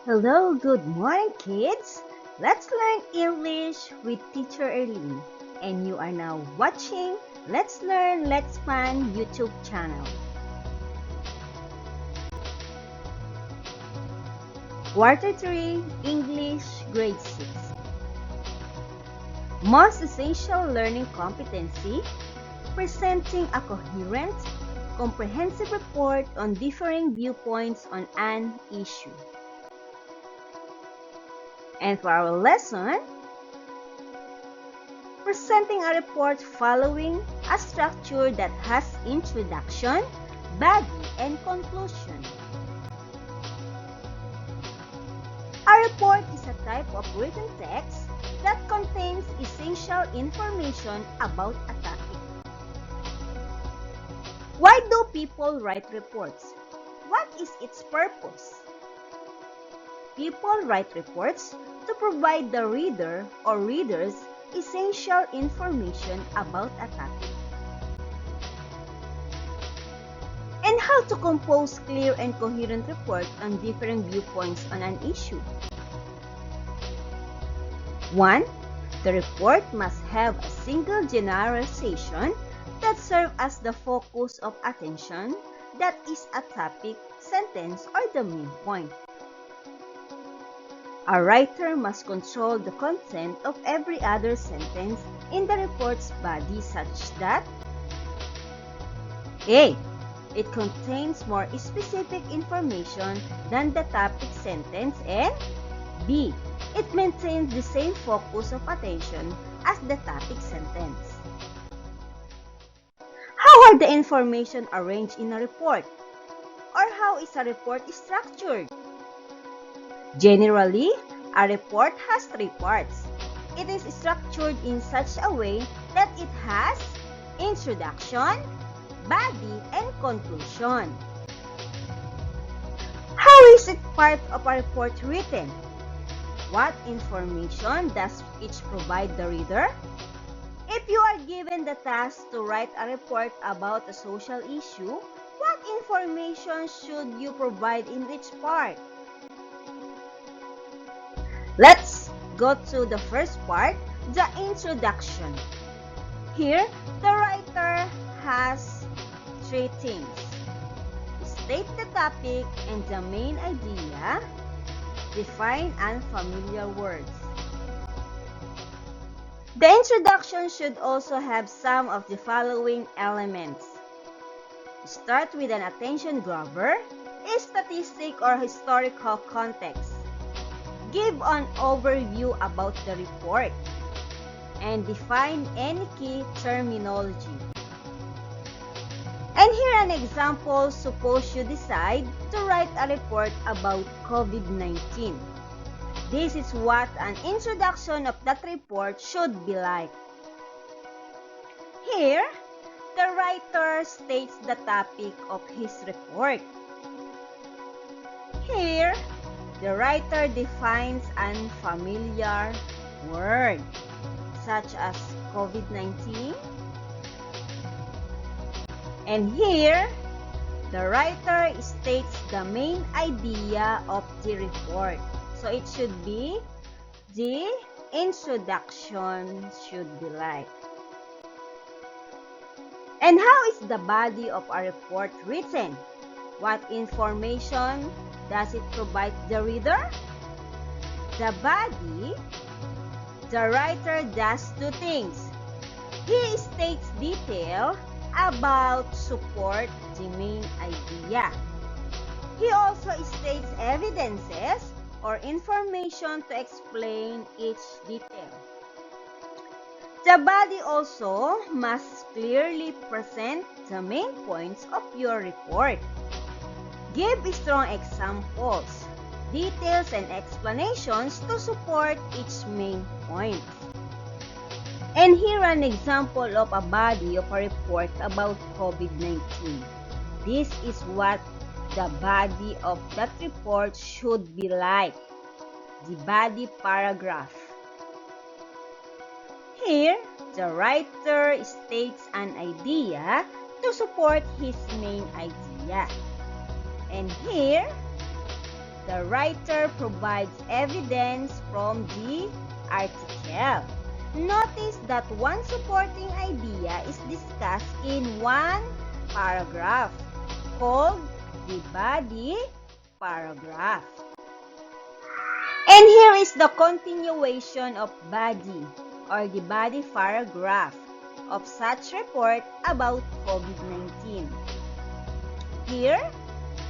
Hello, good morning, kids. Let's learn English with Teacher Erlene. And you are now watching Let's Learn, Let's Fun YouTube channel. Quarter 3, English, Grade 6. Most essential learning competency, presenting a coherent, comprehensive report on differing viewpoints on an issue. And for our lesson, presenting a report following a structure that has introduction, body, and conclusion. A report is a type of written text that contains essential information about a topic. Why do people write reports? What is its purpose? People write reports to provide the reader or readers essential information about a topic. And how to compose clear and coherent report on different viewpoints on an issue. 1. The report must have a single generalization that serves as the focus of attention, that is a topic, sentence, or the main point. A writer must control the content of every other sentence in the report's body such that A. It contains more specific information than the topic sentence, and B. It maintains the same focus of attention as the topic sentence. How are the information arranged in a report? Or how is a report structured? Generally, a report has 3 parts. It is structured in such a way that it has introduction, body, and conclusion. How is it part of a report written? What information does each provide the reader? If you are given the task to write a report about a social issue, what information should you provide in each part? Let's go to the first part, the introduction. Here, the writer has 3 things. State the topic and the main idea. Define unfamiliar words. The introduction should also have some of the following elements. Start with an attention grabber, a statistic or historical context. Give an overview about the report, and define any key terminology. And here an example, suppose you decide to write a report about COVID-19. This is what an introduction of that report should be like. Here, the writer states the topic of his report. Here, the writer defines unfamiliar word such as COVID-19. And here, the writer states the main idea of the report. So it should be, the introduction should be like. And how is the body of a report written? What information does it provide the reader? The body, the writer does 2 things. He states detail about support the main idea. He also states evidences or information to explain each detail. The body also must clearly present the main points of your report. Give strong examples, details, and explanations to support each main point. And here an example of a body of a report about COVID-19. This is what the body of that report should be like. The body paragraph. Here, the writer states an idea to support his main idea. And here, the writer provides evidence from the article. Notice that one supporting idea is discussed in one paragraph, called the body paragraph. And here is the continuation of body or the body paragraph of such report about COVID-19. Here,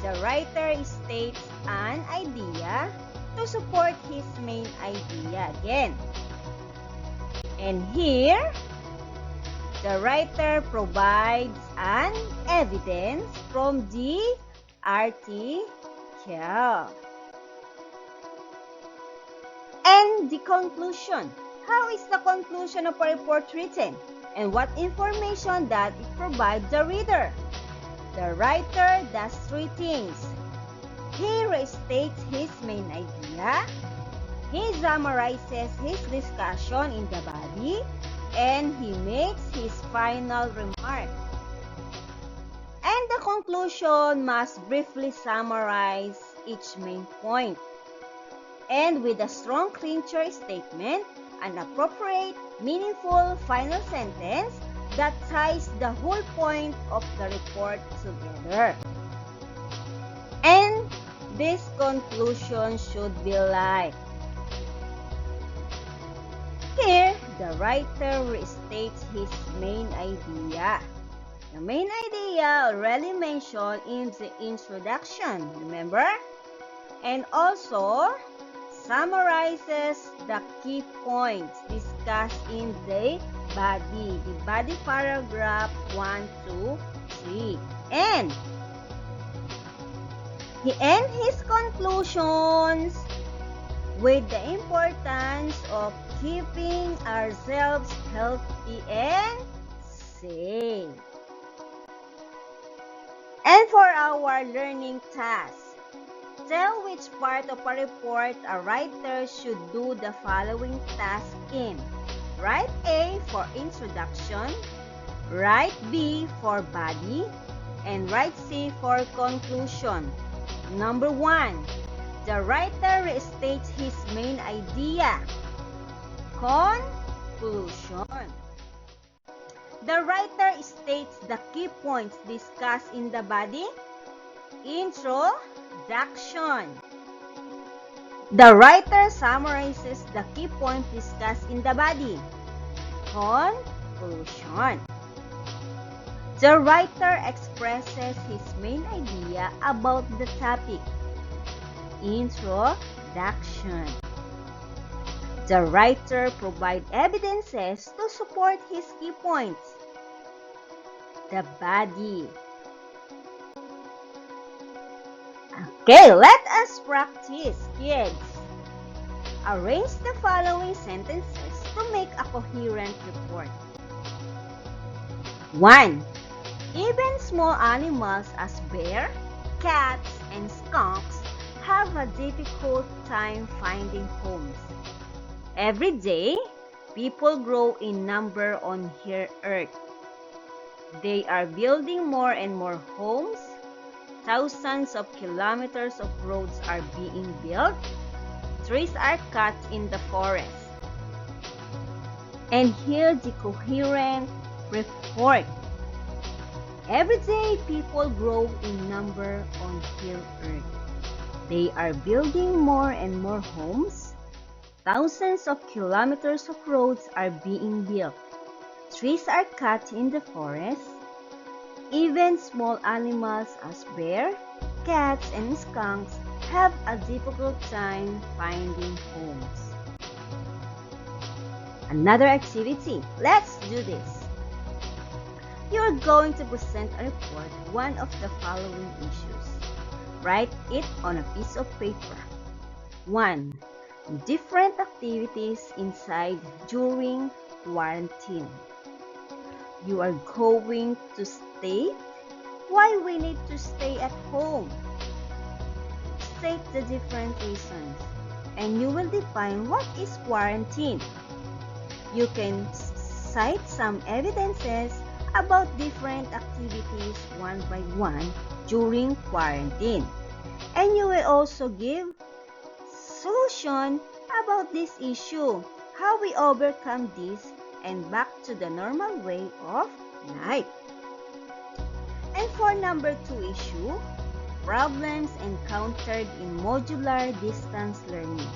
the writer states an idea to support his main idea again. And here, the writer provides an evidence from the article. And the conclusion. How is the conclusion of a report written? And what information does it provide the reader? The writer does three things. He restates his main idea, he summarizes his discussion in the body, and he makes his final remark. And the conclusion must briefly summarize each main point. And with a strong clincher statement, an appropriate, meaningful final sentence that ties the whole point of the report together. And this conclusion should be like, here, the writer restates his main idea. The main idea already mentioned in the introduction, remember? And also, summarizes the key points discussed in the body paragraph 1, 2, 3. And he ends his conclusions with the importance of keeping ourselves healthy and safe. And for our learning task, tell which part of a report a writer should do the following task in. Write A for introduction, write B for body, and write C for conclusion. Number 1. The writer restates his main idea. Conclusion. The writer states the key points discussed in the body. Introduction. The writer summarizes the key points discussed in the body. Conclusion. The writer expresses his main idea about the topic. Introduction. The writer provides evidences to support his key points. The body. Okay, let us practice, kids. Arrange the following sentences to make a coherent report. 1. Even small animals as bear, cats, and skunks have a difficult time finding homes. Every day, people grow in number on here earth. They are building more and more homes. Thousands of kilometers of roads are being built. Trees are cut in the forest. And here the coherent report. Every day, people grow in number on here earth. They are building more and more homes. Thousands of kilometers of roads are being built. Trees are cut in the forest. Even small animals as bear, cats, and skunks have a difficult time finding homes. Another activity. Let's do this. You're going to present a report one of the following issues. Write it on a piece of paper. 1. Different activities inside during quarantine. You are going to state why we need to stay at home. State the different reasons, and you will define what is quarantine. You can cite some evidences about different activities one by one during quarantine. And you will also give solution about this issue, how we overcome this and back to the normal way of life. And for number 2 issue, problems encountered in modular distance learning.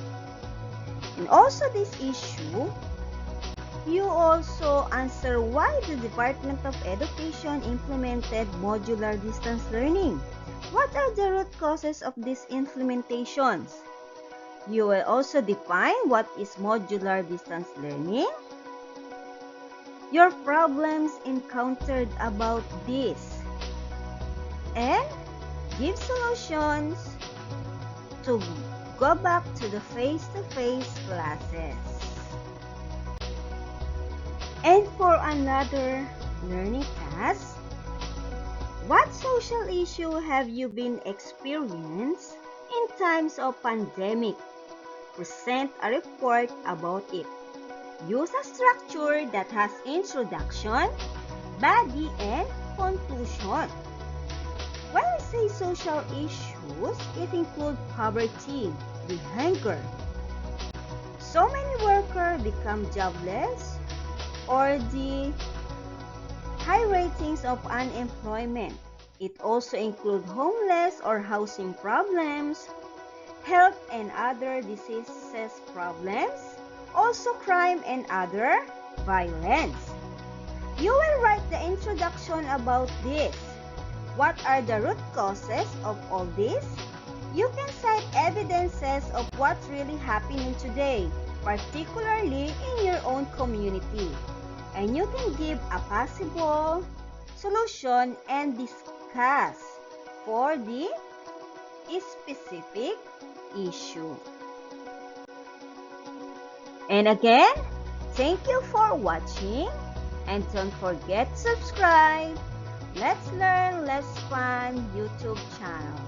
And also this issue, you also answer why the Department of Education implemented modular distance learning. What are the root causes of these implementations? You will also define what is modular distance learning, your problems encountered about this, and give solutions to go back to the face-to-face classes. And for another learning task, what social issue have you been experienced in times of pandemic? Present a report about it. Use a structure that has introduction, body, and conclusion. When we say social issues, it includes poverty, the hunger. So many workers become jobless, or the high ratings of unemployment. It also includes homeless or housing problems, health and other diseases problems, also crime and other violence. You will write the introduction about this. What are the root causes of all this? You can cite evidences of what's really happening today, particularly in your own community. And you can give a possible solution and discuss for the specific issue. And again, thank you for watching, and don't forget to subscribe. Let's Learn, Let's Fun YouTube channel.